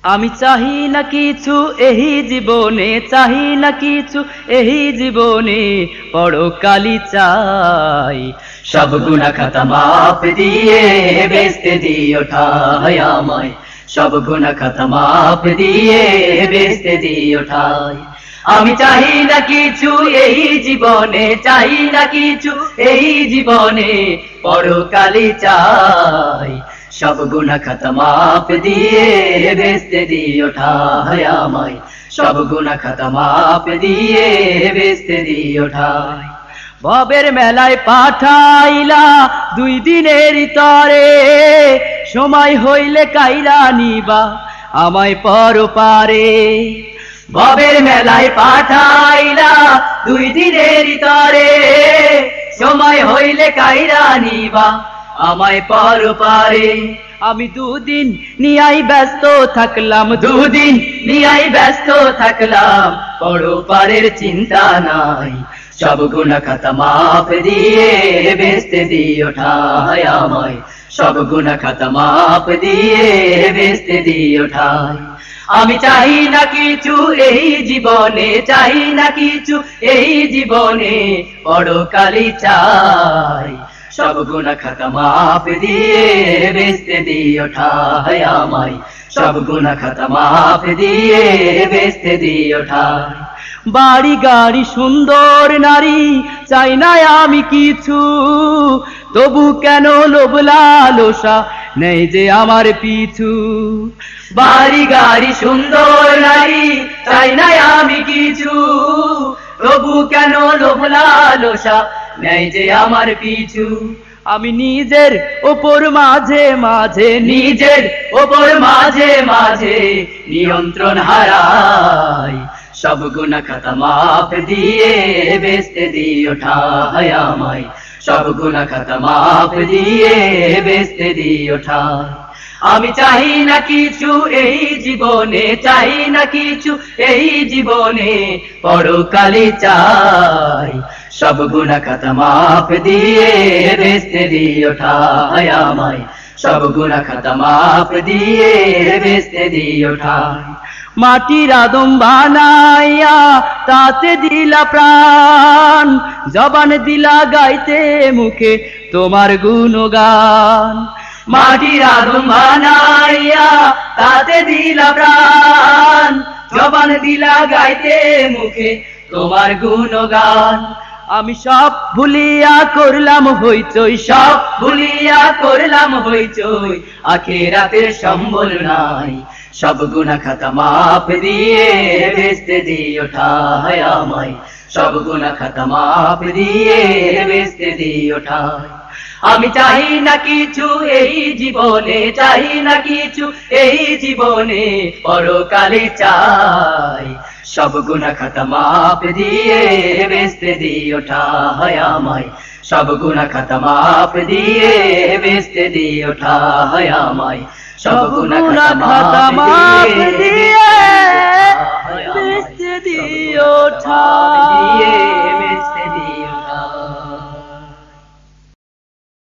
আমি চাহি না কিছু এই জীবনে, চাহি না কিছু এই জীবনে, পরকালই চাই। সব গুনাহ খাতা মাফ দিয়ে বেহেশতে দিও ঠাই আমায়, সব গুনাহ খাতা মাফ দিয়ে বেহেশতে দিও ঠাই। আমি চাহি না কিছু এই জীবনে, চাহি না কিছু এই জীবনে, পরকালই চাই। সব গুনাহ খাতা মাফ দিয়ে বেহেশতে দিও ঠাই আমায়, সব গুনাহ খাতা মাফ দিয়ে বেহেশতে দিও ঠাই। ভবের মেলায় পাঠাইলা 2 দিনের তরে, সময় হইলে কাইরা নিবা আমায় পরপারে। ভবের মেলায় পাঠাইলা 2 দিনের তরে, সময় হইলে কাইরা নিবা আমায় পরপারে। আমি 2 দিন নিয়াই ব্যস্ত থাকলাম, 2 দিন নিয়াই ব্যস্ত থাকলাম, পরপারের চিন্তা নাই। সব গুনাহ খাতা মাফ দিয়ে বেহেশতে দিও ঠাই আমায়, সব গুনাহ খাতা মাফ দিয়ে বেহেশতে দিও ঠাই। আমি চাহি না কিছু এই জীবনে, চাহি না কিছু এই জীবনে, পরকালই চাই। সব গুনাহ খাতা মাফ দিয়ে বেহেশতে দিও ঠাই আমায়, সব গুনাহ খাতা মাফ দিয়ে বেহেশতে দিও ঠাই। বাড়ি গাড়ি সুন্দর নারী চাই না আমি কিছু, তবু কেন লোভ লালসা নেই যে আমার পিছু। বাড়ি গাড়ি সুন্দর নারী চাই না আমি কিছু, তবু কেন লোভ লালসা নেই যে আমার পিছু। আমি নিজের ওপর মাঝে মাঝে, নিজের ওপর মাঝে মাঝে নিয়ন্ত্রণ হারাই। সব গুনাহ খাতা মাফ দিয়ে বেহেশতে দিও ঠাই আমায়, সব গুনাহ খাতা মাফ দিয়ে বেহেশতে দিও ঠাই। আমি চাহি না কিছু এই জীবনে, চাহি না কিছু এই জীবনে, পরকালই চাই। সব গুনাহ খাতা মাফ দিয়ে বেহেশতে দিও ঠাই আমায়, সব গুনাহ খাতা মাফ দিয়ে বেহেশতে দিও ঠাই। মাটির আদম বানাইয়া তাতে দিলা প্রাণ, জবান দিলা গাইতে মুখে তোমার গুণগান। মাটির আদম বানাইয়া তাতে দিলা প্রাণ, জবান দিলা গাইতে মুখে তোমার গুণগান। আমি সব ভুলিয়া করলাম হইচই, সব ভুলিয়া করলাম হইচই, আখিরাতের সম্বল নাই। সব গুনাহ খাতা মাফ দিয়ে বেহেশতে দিও ঠাই আমায়, সব গুনাহ খাতা মাফ দিয়ে বেহেশতে দিও ঠাই। আমি চাহি না কিছু এই জীবনে, চাহি না কিছু এই জীবনে, পরকালই চাই। সব গুনাহ খাতা মাফ দিয়ে বেহেশতে দিও ঠাই আমায়, সব গুনাহ খাতা মাফ দিয়ে বেহেশতে দিও ঠাই আমায়, সব গুনাহ খাতা মাফ দিয়ে বেহেশতে দিও ঠাই।